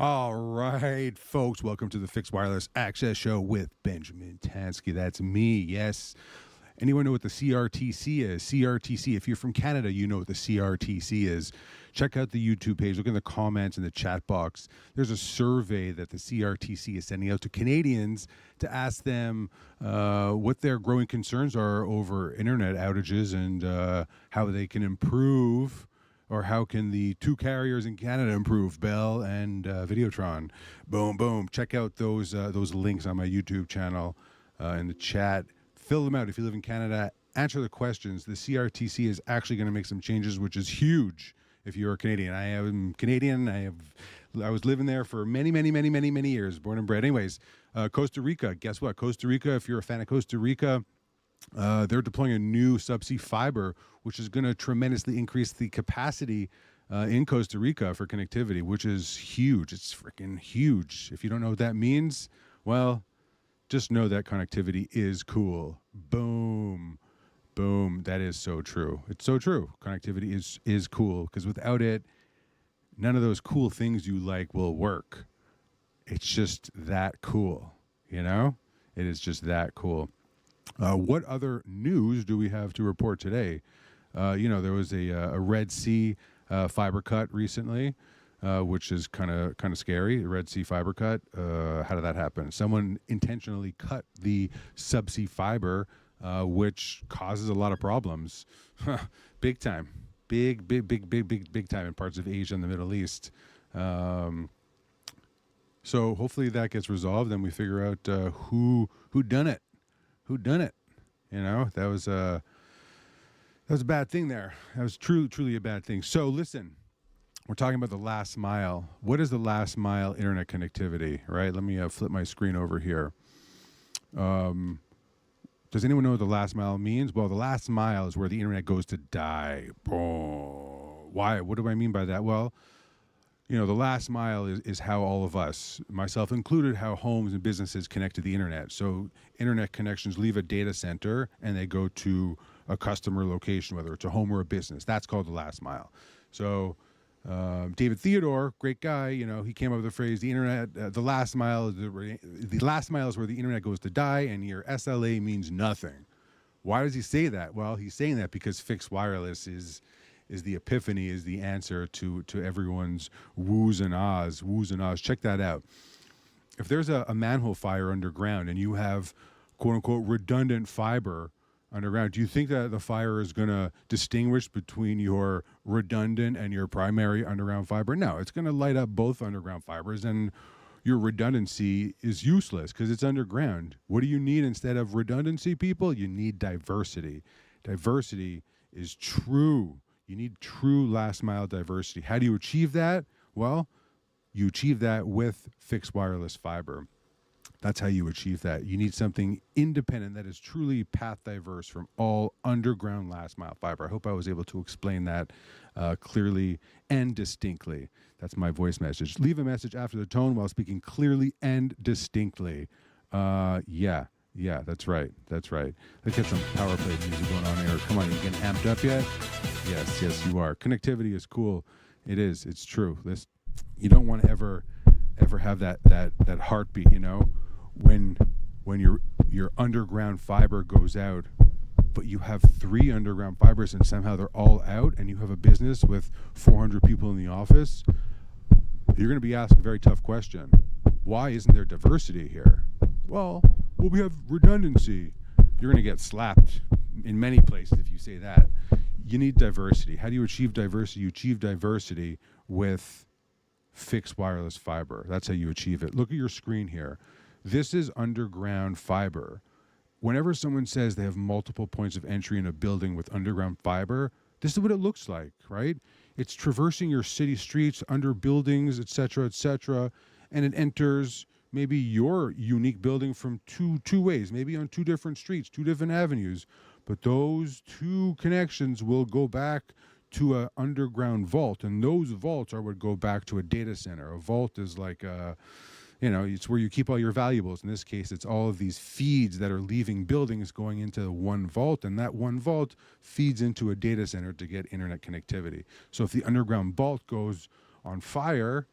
All right, folks, welcome to the Fixed Wireless Access Show with Benjamin Tansky. That's me, yes. Anyone know what the CRTC is? CRTC, if you're from Canada, you know what the CRTC is. Check out the YouTube page. Look in the comments in the chat box. There's a survey that the CRTC is sending out to Canadians to ask them what their growing concerns are over internet outages and how they can improve, or how can the two carriers in Canada improve, Bell and Videotron. Boom, boom. Check out those links on my YouTube channel in the chat. Fill them out if you live in Canada. Answer the questions. The CRTC is actually going to make some changes, which is huge if you're a Canadian. I am Canadian. I was living there for many years, born and bred. Anyways, Costa Rica. Guess what? Costa Rica, if you're a fan of Costa Rica, they're deploying a new subsea fiber, which is going to tremendously increase the capacity in Costa Rica for connectivity, which is huge. It's freaking huge. If you don't know what that means, well, just know that connectivity is cool. Boom. Boom. That is so true. It's so true. Connectivity is cool, because without it, none of those cool things you like will work. It's just that cool, you know? It is just that cool. What other news do we have to report today? There was a Red Sea fiber cut recently, which is kind of scary. The Red Sea fiber cut. How did that happen? Someone intentionally cut the subsea fiber, which causes a lot of problems. Big time. Big time in parts of Asia and the Middle East. So hopefully that gets resolved, and we figure out who done it. Who done it? You know, that was a bad thing there. That was truly a bad thing. So listen, we're talking about the last mile. What is the last mile internet connectivity, right? Let me flip my screen over here. Does anyone know what the last mile means? Well, the last mile is where the internet goes to die. Oh, why? What do I mean by that? Well, the last mile is how all of us, myself included, how homes and businesses connect to the internet. So internet connections leave a data center and they go to a customer location, whether it's a home or a business. That's called the last mile. So David Theodore, great guy, he came up with the phrase, the internet, the last mile is where the internet goes to die, and your SLA means nothing. Why does he say that? Well, he's saying that because fixed wireless is the epiphany, is the answer to everyone's woos and ahs. Check that out. If there's a manhole fire underground and you have quote unquote redundant fiber underground, do you think that the fire is going to distinguish between your redundant and your primary underground fiber? No, it's going to light up both underground fibers, and your redundancy is useless because it's underground. What do you need instead of redundancy, people? You need diversity. Diversity is true. You need true last mile diversity. How do you achieve that? Well, you achieve that with fixed wireless fiber. That's how you achieve that. You need something independent that is truly path diverse from all underground last mile fiber. I hope I was able to explain that clearly and distinctly. That's my voice message. Leave a message after the tone while speaking clearly and distinctly. Yeah, that's right. Let's get some power play music going on here. Come on, you getting amped up yet? Yes, you are. Connectivity is cool. It is. It's true. You don't want to ever have that heartbeat, when your underground fiber goes out, but you have 3 underground fibers and somehow they're all out, and you have a business with 400 people in the office. You're going to be asked a very tough question. Why isn't there diversity here? Well, we have redundancy. You're going to get slapped in many places if you say that. You need diversity. How do you achieve diversity? You achieve diversity with fixed wireless fiber. That's how you achieve it. Look at your screen here. This is underground fiber. Whenever someone says they have multiple points of entry in a building with underground fiber, this is what it looks like, right? It's traversing your city streets, under buildings, etc., and it enters maybe your unique building from two ways, maybe on 2 different streets, 2 different avenues, but those 2 connections will go back to an underground vault, and those vaults are what go back to a data center. A vault is like it's where you keep all your valuables. In this case, it's all of these feeds that are leaving buildings going into one vault, and that one vault feeds into a data center to get internet connectivity. So if the underground vault goes on fire,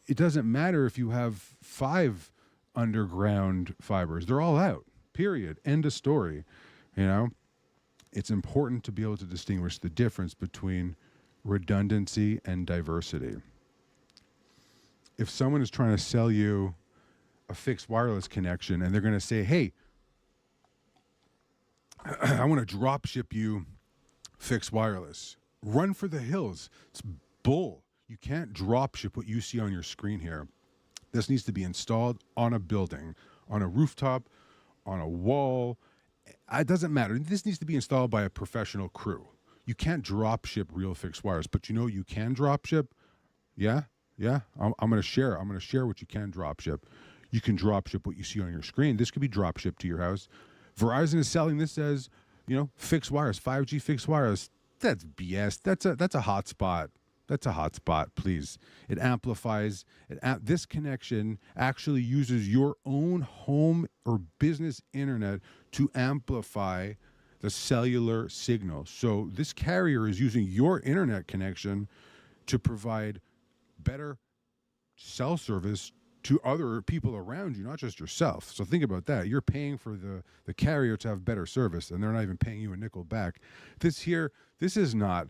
it doesn't matter if you have 5 underground fibers. They're all out, period. End of story. You know, it's important to be able to distinguish the difference between redundancy and diversity. If someone is trying to sell you a fixed wireless connection and they're going to say, hey, I want to drop ship you fixed wireless, run for the hills. It's bull. You can't drop ship what you see on your screen here. This needs to be installed on a building, on a rooftop, on a wall. It doesn't matter. This needs to be installed by a professional crew. You can't drop ship real fixed wires, but you know you can drop ship. Yeah. I'm going to share. I'm going to share what you can drop ship. You can drop ship what you see on your screen. This could be drop shipped to your house. Verizon is selling this as, fixed wires, 5G fixed wires. That's BS. That's a hotspot. That's a hotspot, please. It amplifies. This connection actually uses your own home or business internet to amplify the cellular signal. So this carrier is using your internet connection to provide better cell service to other people around you, not just yourself. So think about that. You're paying for the carrier to have better service, and they're not even paying you a nickel back. This is not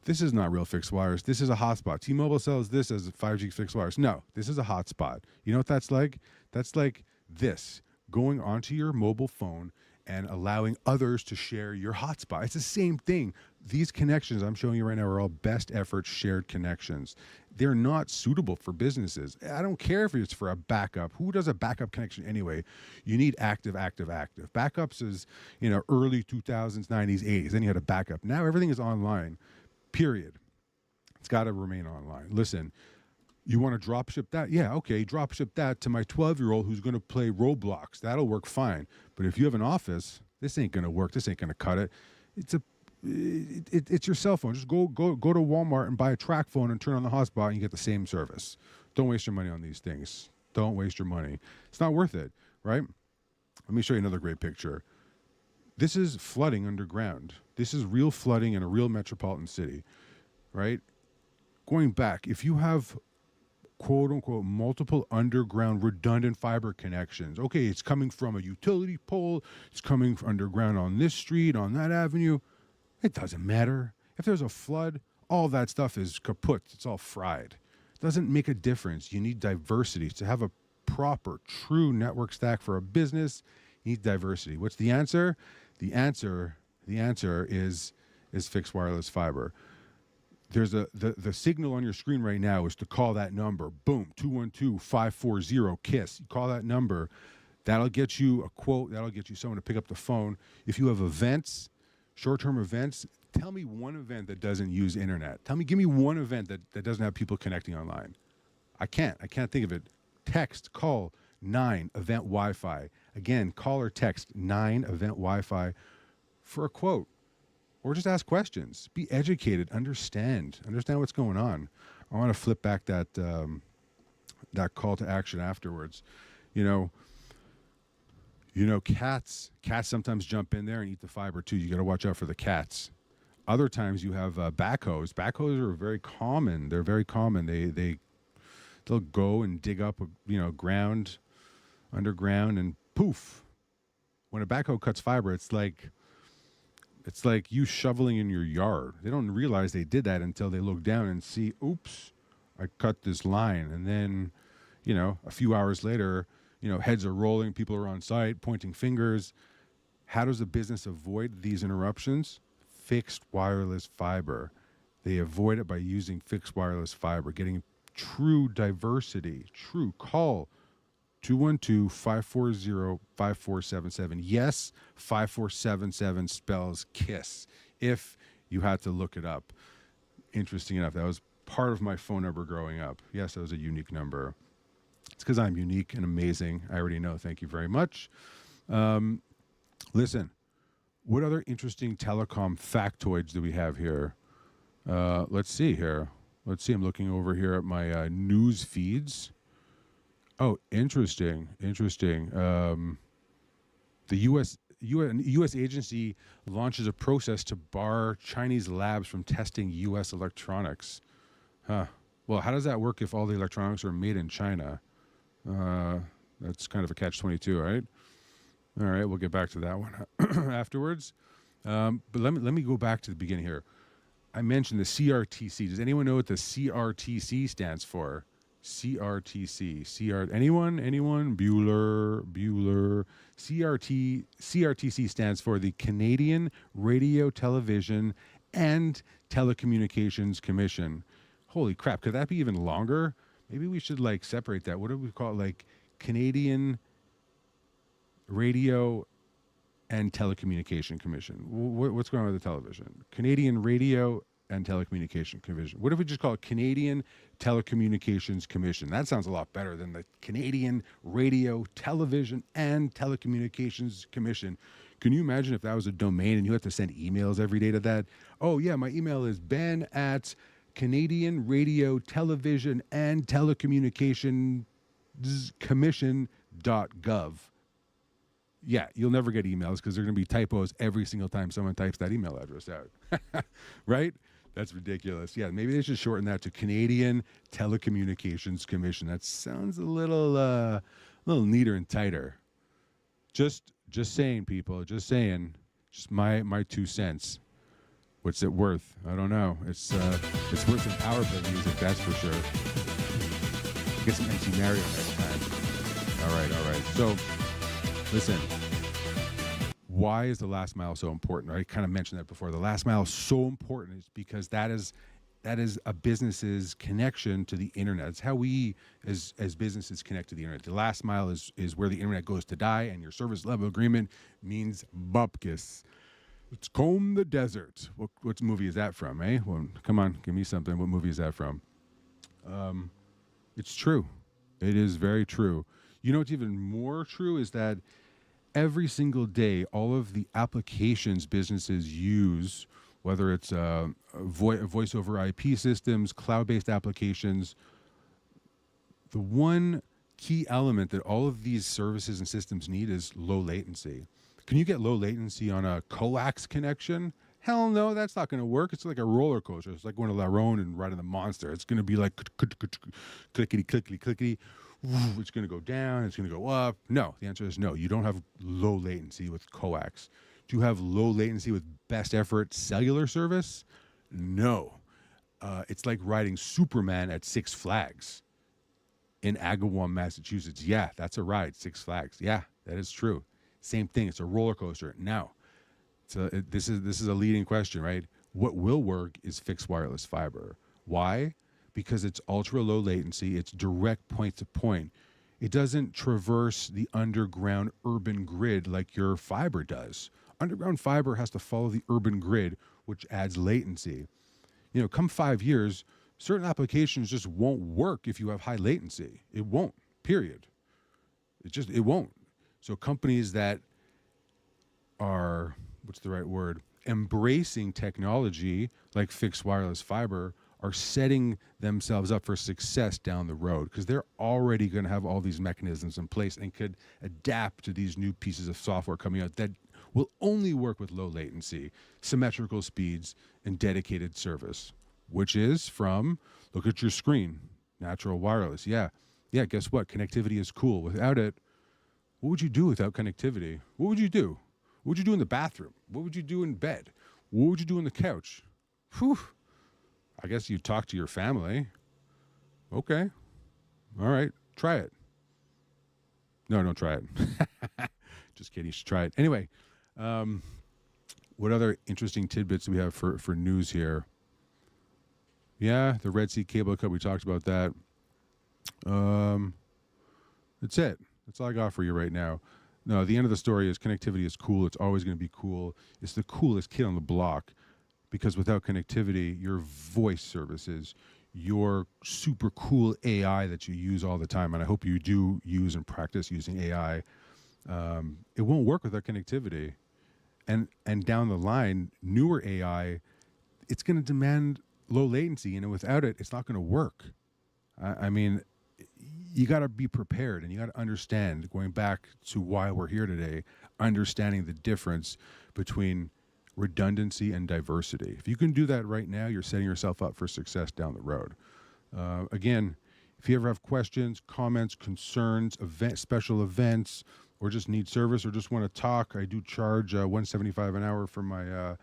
real fixed wires. This is a hotspot. T-Mobile sells this as 5G fixed wires. No, this is a hotspot. You know what that's like? That's like this, going onto your mobile phone and allowing others to share your hotspot. It's the same thing. These connections I'm showing you right now are all best effort shared connections. They're not suitable for businesses. I don't care if it's for a backup. Who does a backup connection anyway? You need active. Backups is, early 2000s, 90s, 80s. Then you had a backup. Now everything is online. Period. It's got to remain online. Listen, you want to drop ship that? Yeah, okay, drop ship that to my 12-year-old who's going to play Roblox. That'll work fine. But if you have an office, this ain't going to work. This ain't going to cut it. It's your cell phone. Just go to Walmart and buy a track phone and turn on the hotspot and you get the same service. Don't waste your money on these things. Don't waste your money. It's not worth it, right? Let me show you another great picture. This is flooding underground. This is real flooding in a real metropolitan city, right? Going back, if you have quote unquote multiple underground redundant fiber connections, okay, it's coming from a utility pole, it's coming from underground on this street, on that avenue, it doesn't matter. If there's a flood, all that stuff is kaput. It's all fried. It doesn't make a difference. You need diversity. To have a proper, true network stack for a business, you need diversity. What's the answer? The answer is fixed wireless fiber. There's the signal on your screen right now is to call that number. Boom, 212-540-KISS. You call that number. That'll get you a quote. That'll get you someone to pick up the phone. If you have events, short-term events, tell me one event that doesn't use internet. Give me one event that doesn't have people connecting online. I can't think of it. Text, call, 9, event Wi-Fi. Again, call or text, 9, event Wi-Fi for a quote. Or just ask questions. Be educated. Understand what's going on. I want to flip back that call to action afterwards. Cats sometimes jump in there and eat the fiber too. You got to watch out for the cats. Other times you have backhoes. Backhoes are very common. They're very common. They'll go and dig up ground underground and poof. When a backhoe cuts fiber, it's like you shoveling in your yard. They don't realize they did that until they look down and see, oops, I cut this line. And then, a few hours later, heads are rolling, people are on site, pointing fingers. How does a business avoid these interruptions? Fixed wireless fiber. They avoid it by using fixed wireless fiber, getting true diversity, true call. 212-540-5477. Yes, 5477 spells KISS. If you had to look it up. Interesting enough, that was part of my phone number growing up. Yes, that was a unique number. It's because I'm unique and amazing. I already know. Thank you very much. Listen, what other interesting telecom factoids do we have here? Let's see here. I'm looking over here at my news feeds. Oh, interesting. The U.S. agency launches a process to bar Chinese labs from testing U.S. electronics. Huh. Well, how does that work if all the electronics are made in China? Uh, that's kind of a catch-22, right? All right, we'll get back to that one afterwards. But let me go back to the beginning here. I mentioned the CRTC. Does anyone know what the CRTC stands for? CRTC. Anyone? Bueller. CRTC stands for the Canadian Radio, Television, and Telecommunications Commission. Holy crap! Could that be even longer? Maybe we should like separate that. What do we call it? Like Canadian Radio and Telecommunication Commission. What's going on with the television? Canadian Radio and Telecommunication Commission. What if we just call it Canadian Telecommunications Commission? That sounds a lot better than the Canadian Radio, Television, and Telecommunications Commission. Can you imagine if that was a domain and you have to send emails every day to that? Oh yeah, my email is ben at Canadian Radio, Television, and Telecommunications Commission.gov. Yeah, you'll never get emails because there are going to be typos every single time someone types that email address out. Right? That's ridiculous. Yeah, maybe they should shorten that to Canadian Telecommunications Commission. That sounds a little neater and tighter. Just saying, people. Just saying. Just my 2 cents. What's it worth? I don't know. It's worth some power play music, that's for sure. Get some MC Mario next time. All right. So, listen. Why is the last mile so important? I kind of mentioned that before. The last mile is so important is because that is a business's connection to the internet. It's how we as businesses connect to the internet. The last mile is where the internet goes to die, and your service level agreement means bupkis. Let's comb the desert. What movie is that from, eh? Well, come on, give me something. What movie is that from? It's true. It is very true. You know what's even more true is that every single day, all of the applications businesses use, whether it's voice over IP systems, cloud-based applications, the one key element that all of these services and systems need is low latency. Can you get low latency on a coax connection? Hell no, that's not going to work. It's like a roller coaster. It's like going to La Ronde and riding the monster. It's going to be like clickety, clickety, clickety. It's going to go down. It's going to go up. No, the answer is no. You don't have low latency with coax. Do you have low latency with best effort cellular service? No. It's like riding Superman at Six Flags in Agawam, Massachusetts. Yeah, that's a ride, Six Flags. Yeah, that is true. Same thing. It's a roller coaster. Now, this is a leading question, right? What will work is fixed wireless fiber. Why? Because it's ultra low latency. It's direct point to point. It doesn't traverse the underground urban grid like your fiber does. Underground fiber has to follow the urban grid, which adds latency. You know, come 5 years, certain applications just won't work if you have high latency. It won't, period. It won't. So companies that are, what's the right word, embracing technology like fixed wireless fiber are setting themselves up for success down the road because they're already going to have all these mechanisms in place and could adapt to these new pieces of software coming out that will only work with low latency, symmetrical speeds, and dedicated service, which is from, look at your screen, natural wireless. Yeah, guess what? Connectivity is cool. Without it, what would you do without connectivity? What would you do? What would you do in the bathroom? What would you do in bed? What would you do on the couch? Whew. I guess you'd talk to your family. Okay. All right. Try it. No, don't try it. Just kidding. You should try it. Anyway, what other interesting tidbits do we have for news here? Yeah, the Red Sea cable cut. We talked about that. That's it. That's all I got for you right now. No, the end of the story is connectivity is cool. It's always going to be cool. It's the coolest kid on the block because without connectivity, your voice services, your super cool AI that you use all the time, and I hope you do use and practice using AI, it won't work without connectivity. And down the line, newer AI, it's going to demand low latency, and without it, it's not going to work. I mean, you got to be prepared and you got to understand, going back to why we're here today, understanding the difference between redundancy and diversity. If you can do that right now, you're setting yourself up for success down the road. Again, if you ever have questions, comments, concerns, special events, or just need service or just want to talk, I do charge $175 an hour for my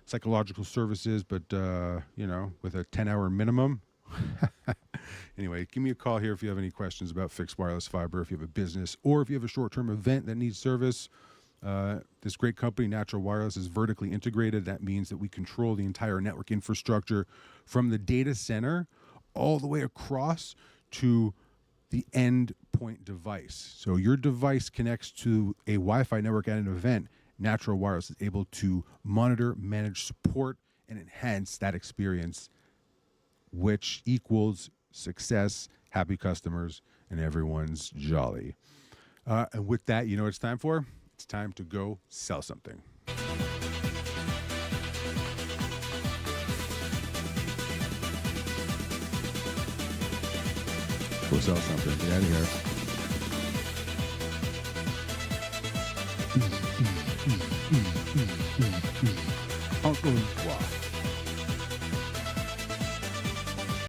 psychological services, but with a 10-hour minimum. Anyway, give me a call here if you have any questions about fixed wireless fiber, if you have a business, or if you have a short-term event that needs service. This great company, Natural Wireless, is vertically integrated. That means that we control the entire network infrastructure from the data center all the way across to the endpoint device. So your device connects to a Wi-Fi network at an event. Natural Wireless is able to monitor, manage, support, and enhance that experience, which equals success, happy customers, and everyone's jolly. And with that, you know what it's time for? It's time to go sell something. Go sell something. Get out of here.